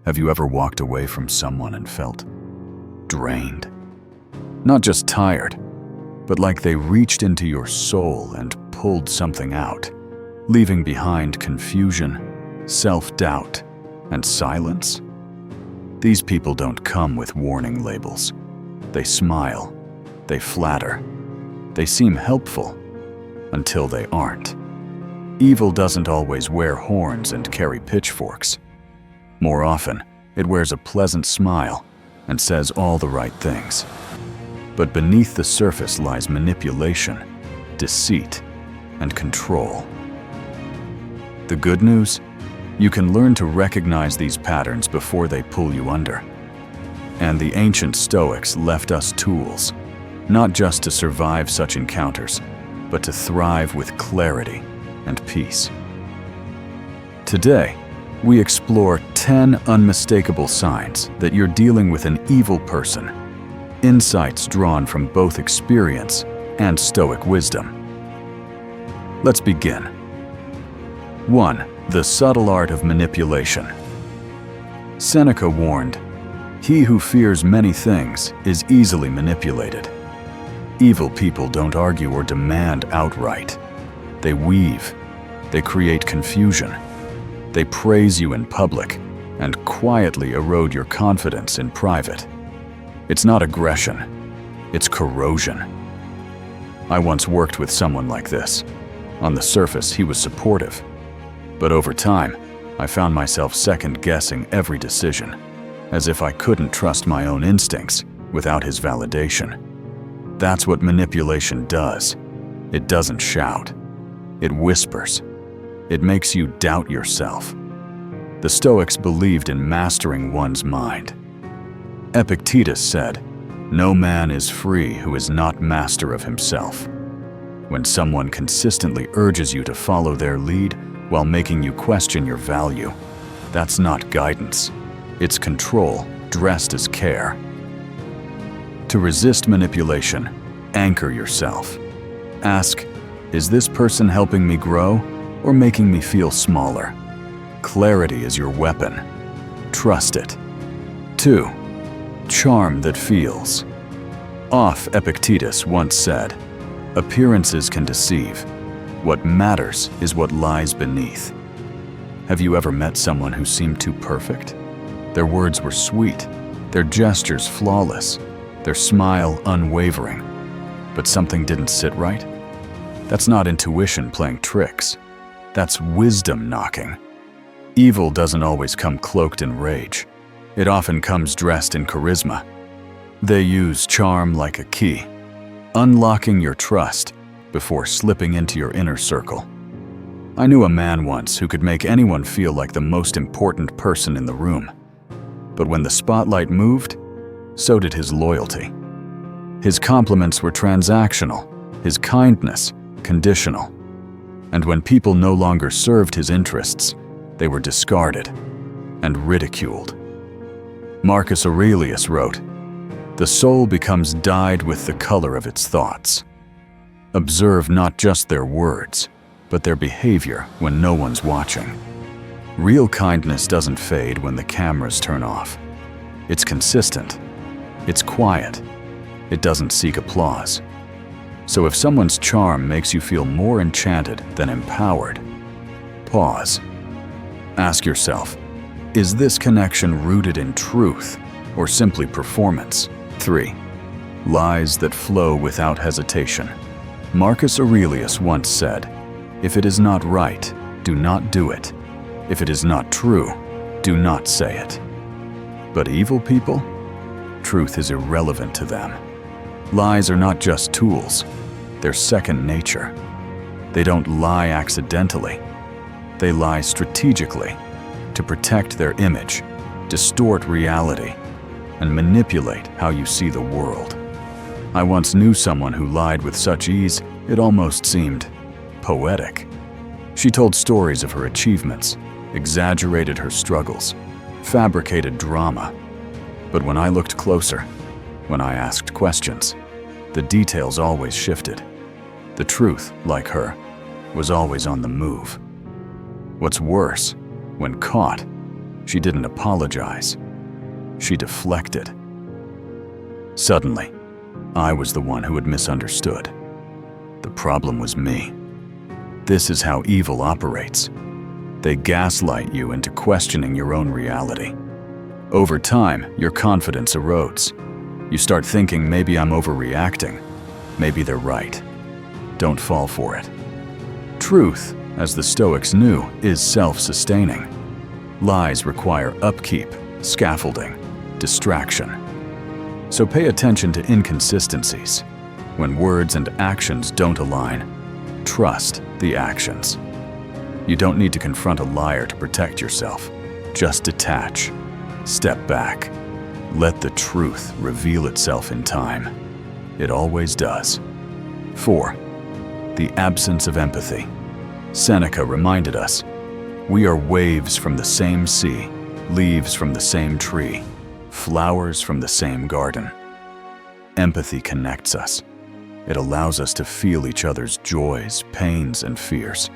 Have you ever walked away from someone and felt drained? Not just tired, but like they reached into your soul and pulled something out, leaving behind confusion, self-doubt, and silence? These people don't come with warning labels. They smile, they flatter, they seem helpful until they aren't. Evil doesn't always wear horns and carry pitchforks. More often, it wears a pleasant smile and says all the right things. But beneath the surface lies manipulation, deceit, and control. The good news? You can learn to recognize these patterns before they pull you under. And the ancient Stoics left us tools, not just to survive such encounters, but to thrive with clarity and peace. Today, we explore 10 unmistakable signs that you're dealing with an evil person, insights drawn from both experience and Stoic wisdom. Let's begin. 1. The subtle art of manipulation. Seneca warned, "He who fears many things is easily manipulated." Evil people don't argue or demand outright. They weave, they create confusion, they praise you in public, and quietly erode your confidence in private. It's not aggression, it's corrosion. I once worked with someone like this. On the surface, he was supportive. But over time, I found myself second-guessing every decision, as if I couldn't trust my own instincts without his validation. That's what manipulation does. It doesn't shout. It whispers. It makes you doubt yourself. The Stoics believed in mastering one's mind. Epictetus said, "No man is free who is not master of himself." When someone consistently urges you to follow their lead while making you question your value, that's not guidance. It's control dressed as care. To resist manipulation, anchor yourself. Ask, is this person helping me grow or making me feel smaller? Clarity is your weapon. Trust it. 2. Charm that feels. Epictetus once said, "Appearances can deceive. What matters is what lies beneath." Have you ever met someone who seemed too perfect? Their words were sweet, their gestures flawless, their smile unwavering, but something didn't sit right? That's not intuition playing tricks. That's wisdom knocking. Evil doesn't always come cloaked in rage. It often comes dressed in charisma. They use charm like a key, unlocking your trust before slipping into your inner circle. I knew a man once who could make anyone feel like the most important person in the room. But when the spotlight moved, so did his loyalty. His compliments were transactional, his kindness conditional. And when people no longer served his interests, they were discarded and ridiculed. Marcus Aurelius wrote, "The soul becomes dyed with the color of its thoughts." Observe not just their words, but their behavior when no one's watching. Real kindness doesn't fade when the cameras turn off. It's consistent. It's quiet. It doesn't seek applause. So if someone's charm makes you feel more enchanted than empowered, pause. Ask yourself, is this connection rooted in truth or simply performance? 3. Lies that flow without hesitation. Marcus Aurelius once said, "If it is not right, do not do it. If it is not true, do not say it." But evil people? Truth is irrelevant to them. Lies are not just tools, they're second nature. They don't lie accidentally. They lie strategically to protect their image, distort reality, and manipulate how you see the world. I once knew someone who lied with such ease, it almost seemed poetic. She told stories of her achievements, exaggerated her struggles, fabricated drama. But when I looked closer, when I asked questions, the details always shifted. The truth, like her, was always on the move. What's worse, when caught, She didn't apologize. She deflected. Suddenly, I was the one who had misunderstood. The problem was me. This is how evil operates. They gaslight you into questioning your own reality. Over time, your confidence erodes. You start thinking, maybe I'm overreacting. Maybe they're right. Don't fall for it. Truth, as the Stoics knew, is self-sustaining. Lies require upkeep, scaffolding, distraction. So pay attention to inconsistencies. When words and actions don't align, trust the actions. You don't need to confront a liar to protect yourself. Just detach. Step back. Let the truth reveal itself in time. It always does. 4. The absence of empathy. Seneca reminded us, we are waves from the same sea, leaves from the same tree, flowers from the same garden. Empathy connects us. It allows us to feel each other's joys, pains, and fears.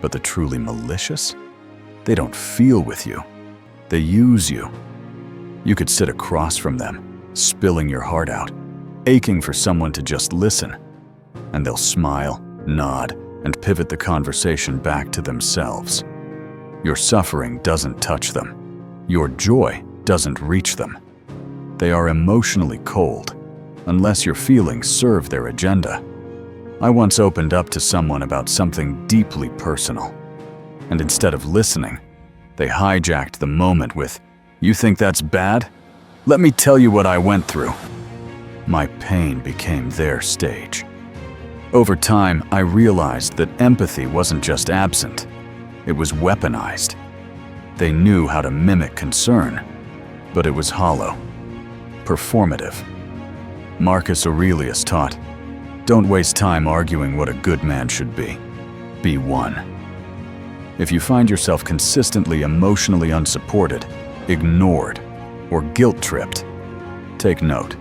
But the truly malicious? They don't feel with you. They use you. You could sit across from them, spilling your heart out, aching for someone to just listen. And they'll smile, nod, and pivot the conversation back to themselves. Your suffering doesn't touch them. Your joy doesn't reach them. They are emotionally cold, unless your feelings serve their agenda. I once opened up to someone about something deeply personal, and instead of listening, they hijacked the moment with, "You think that's bad? Let me tell you what I went through." My pain became their stage. Over time, I realized that empathy wasn't just absent, it was weaponized. They knew how to mimic concern, but it was hollow, performative. Marcus Aurelius taught, don't waste time arguing what a good man should be. Be one. If you find yourself consistently emotionally unsupported, ignored, or guilt-tripped, take note.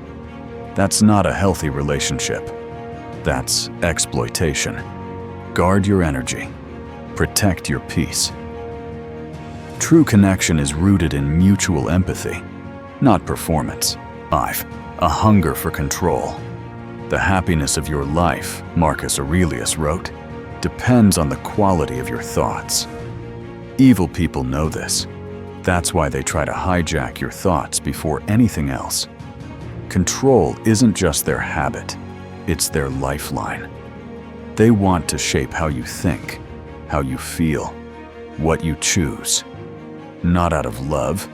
That's not a healthy relationship. That's exploitation. Guard your energy. Protect your peace. True connection is rooted in mutual empathy, not performance. 5. A hunger for control. The happiness of your life, Marcus Aurelius wrote, depends on the quality of your thoughts. Evil people know this. That's why they try to hijack your thoughts before anything else. Control isn't just their habit, it's their lifeline. They want to shape how you think, how you feel, what you choose. Not out of love,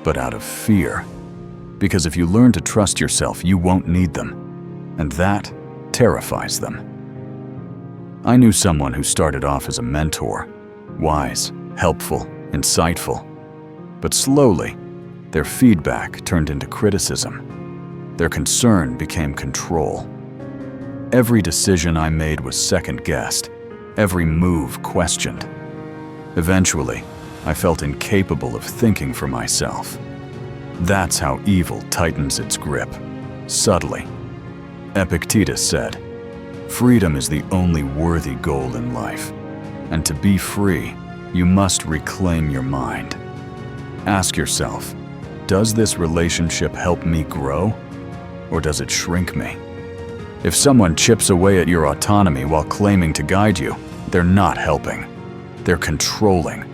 but out of fear. Because if you learn to trust yourself, you won't need them. And that terrifies them. I knew someone who started off as a mentor, wise, helpful, insightful. But slowly, their feedback turned into criticism. Their concern became control. Every decision I made was second-guessed, every move questioned. Eventually, I felt incapable of thinking for myself. That's how evil tightens its grip, subtly. Epictetus said, "Freedom is the only worthy goal in life, and to be free, you must reclaim your mind." Ask yourself, does this relationship help me grow, or does it shrink me? If someone chips away at your autonomy while claiming to guide you, they're not helping. They're controlling.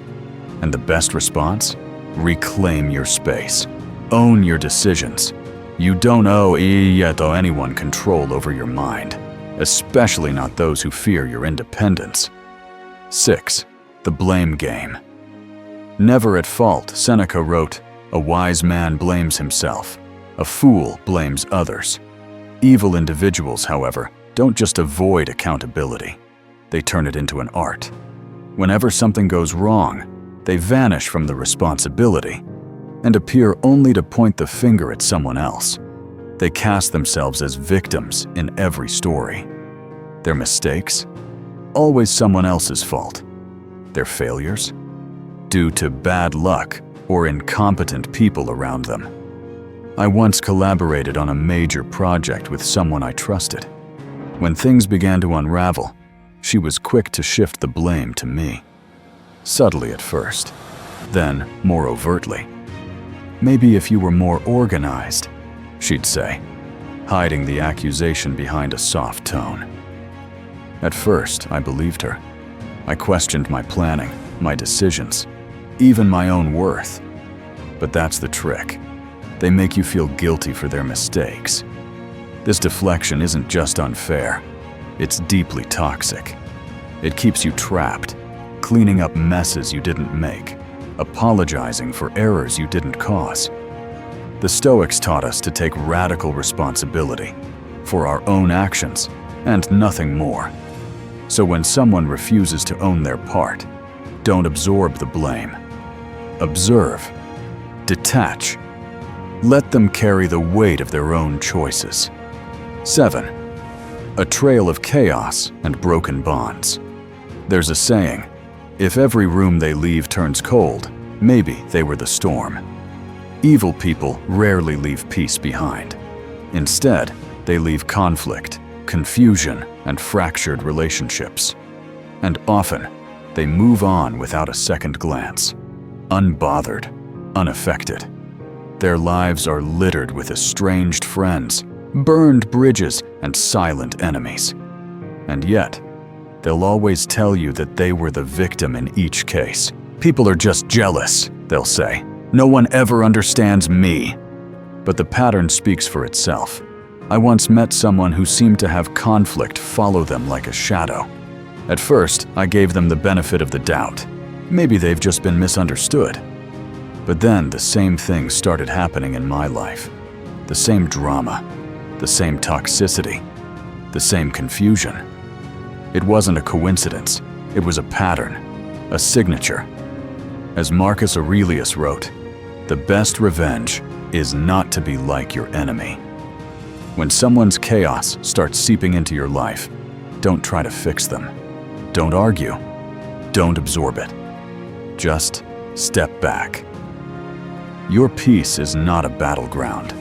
And the best response? Reclaim your space. Own your decisions. You don't owe anyone control over your mind, especially not those who fear your independence. 6. The blame game. Never at fault, Seneca wrote, "A wise man blames himself. A fool blames others." Evil individuals, however, don't just avoid accountability. They turn it into an art. Whenever something goes wrong, they vanish from the responsibility and appear only to point the finger at someone else. They cast themselves as victims in every story. Their mistakes? Always someone else's fault. Their failures? Due to bad luck or incompetent people around them. I once collaborated on a major project with someone I trusted. When things began to unravel, she was quick to shift the blame to me. Subtly at first, Then, more overtly, "Maybe if you were more organized," she'd say, hiding the accusation behind a soft tone. At first, I believed her. I questioned my planning, my decisions, even my own worth. But that's the trick. They make you feel guilty for their mistakes. This deflection isn't just unfair, it's deeply toxic. It keeps you trapped, cleaning up messes you didn't make, apologizing for errors you didn't cause. The Stoics taught us to take radical responsibility for our own actions and nothing more. So when someone refuses to own their part, don't absorb the blame. Observe. Detach. Let them carry the weight of their own choices. 7. A trail of chaos and broken bonds. There's a saying, if every room they leave turns cold, maybe they were the storm. Evil people rarely leave peace behind. Instead, they leave conflict, confusion, and fractured relationships. And often, they move on without a second glance, unbothered, unaffected. Their lives are littered with estranged friends, burned bridges, and silent enemies. And yet, they'll always tell you that they were the victim in each case. "People are just jealous," they'll say. "No one ever understands me." But the pattern speaks for itself. I once met someone who seemed to have conflict follow them like a shadow. At first, I gave them the benefit of the doubt. Maybe they've just been misunderstood. But then the same thing started happening in my life. The same drama, the same toxicity, the same confusion. It wasn't a coincidence, it was a pattern, a signature. As Marcus Aurelius wrote, "The best revenge is not to be like your enemy." When someone's chaos starts seeping into your life, don't try to fix them. Don't argue. Don't absorb it. Just step back. Your peace is not a battleground,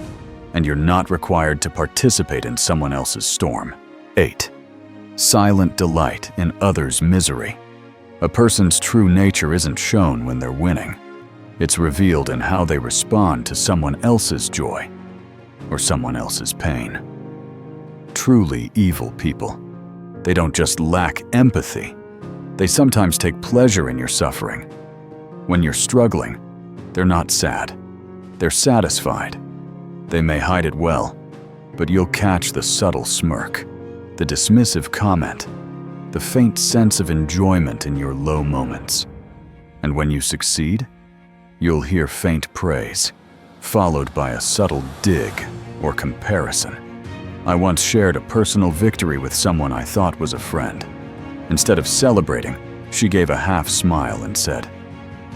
and you're not required to participate in someone else's storm. 8. Silent delight in others' misery. A person's true nature isn't shown when they're winning. It's revealed in how they respond to someone else's joy or someone else's pain. Truly evil people, they don't just lack empathy, they sometimes take pleasure in your suffering. When you're struggling, they're not sad, they're satisfied. They may hide it well, but you'll catch the subtle smirk, the dismissive comment, the faint sense of enjoyment in your low moments. And when you succeed, you'll hear faint praise, followed by a subtle dig or comparison. I once shared a personal victory with someone I thought was a friend. Instead of celebrating, she gave a half smile and said,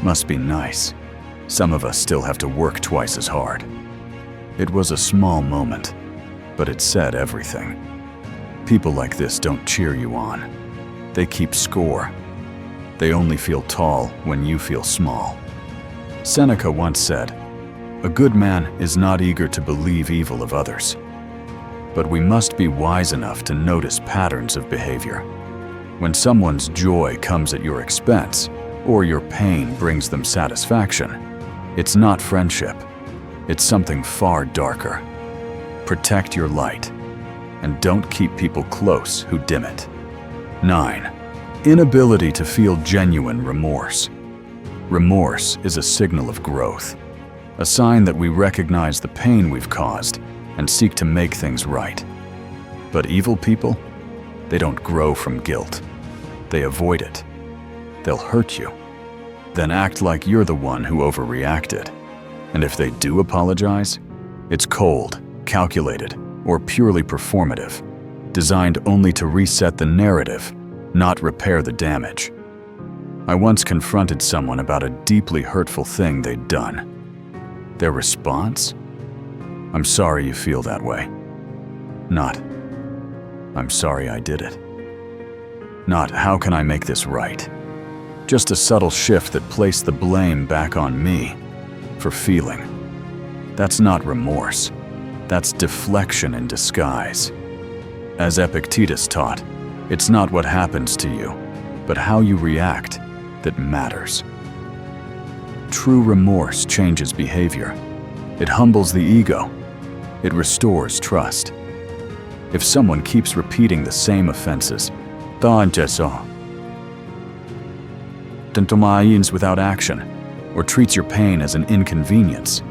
"Must be nice. Some of us still have to work twice as hard." It was a small moment, but it said everything. People like this don't cheer you on. They keep score. They only feel tall when you feel small. Seneca once said, "A good man is not eager to believe evil of others." But we must be wise enough to notice patterns of behavior. When someone's joy comes at your expense, or your pain brings them satisfaction, it's not friendship. It's something far darker. Protect your light, and don't keep people close who dim it. 9. Inability to feel genuine remorse. Remorse is a signal of growth, a sign that we recognize the pain we've caused and seek to make things right. But evil people, they don't grow from guilt. They avoid it. They'll hurt you, then act like you're the one who overreacted. And if they do apologize, it's cold, calculated, or purely performative, designed only to reset the narrative, not repair the damage. I once confronted someone about a deeply hurtful thing they'd done. Their response? "I'm sorry you feel that way." Not, "I'm sorry I did it." Not, "How can I make this right?" Just a subtle shift that placed the blame back on me for feeling. That's not remorse. That's deflection in disguise. As Epictetus taught, it's not what happens to you, but how you react that matters. true remorse changes behavior. It humbles the ego. It restores trust. If someone keeps repeating the same offenses, without action, or treats your pain as an inconvenience,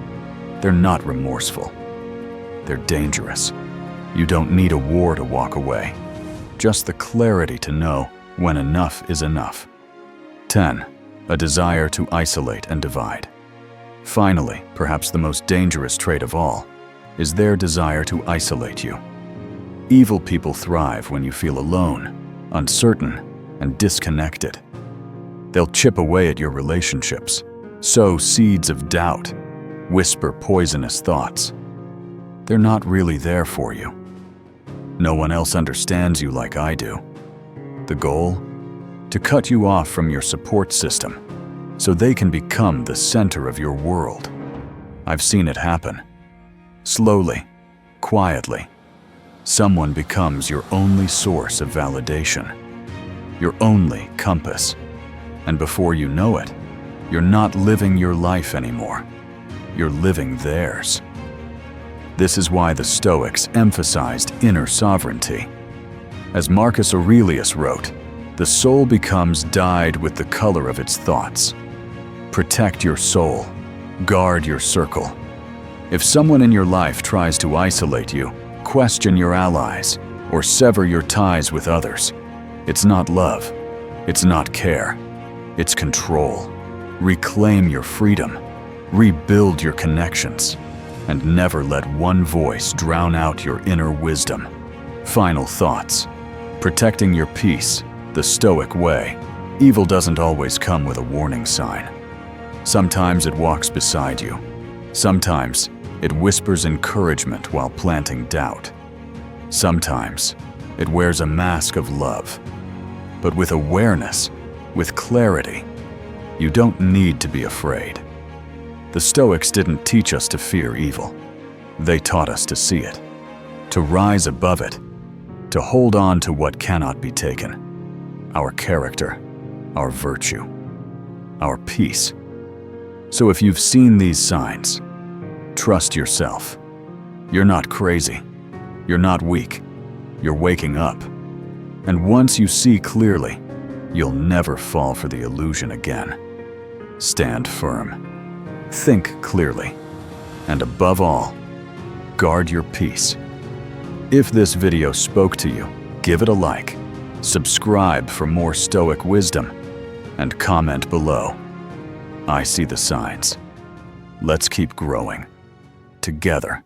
they're not remorseful. They're dangerous. You don't need a war to walk away, just the clarity to know when enough is enough. 10. A desire to isolate and divide. Finally, perhaps the most dangerous trait of all, is their desire to isolate you. Evil people thrive when you feel alone, uncertain, and disconnected. They'll chip away at your relationships, sow seeds of doubt, whisper poisonous thoughts. They're not really there for you. No one else understands you like I do. The goal? To cut you off from your support system, so they can become the center of your world. I've seen it happen. Slowly, quietly, someone becomes your only source of validation, your only compass. And before you know it, you're not living your life anymore. You're living theirs. This is why the Stoics emphasized inner sovereignty. As Marcus Aurelius wrote, the soul becomes dyed with the color of its thoughts. Protect your soul. Guard your circle. If someone in your life tries to isolate you, question your allies, or sever your ties with others, it's not love. It's not care. It's control. Reclaim your freedom. Rebuild your connections. And never let one voice drown out your inner wisdom. Final thoughts. Protecting your peace, the Stoic way. Evil doesn't always come with a warning sign. Sometimes it walks beside you. Sometimes it whispers encouragement while planting doubt. Sometimes it wears a mask of love. But with awareness, with clarity, you don't need to be afraid. The Stoics didn't teach us to fear evil. They taught us to see it, to rise above it, to hold on to what cannot be taken. Our character, our virtue, our peace. So if you've seen these signs, trust yourself. You're not crazy. You're not weak. You're waking up. And once you see clearly, you'll never fall for the illusion again. Stand firm. Think clearly. And above all, guard your peace. If this video spoke to you, give it a like, subscribe for more Stoic wisdom, and comment below. I see the signs. Let's keep growing. Together.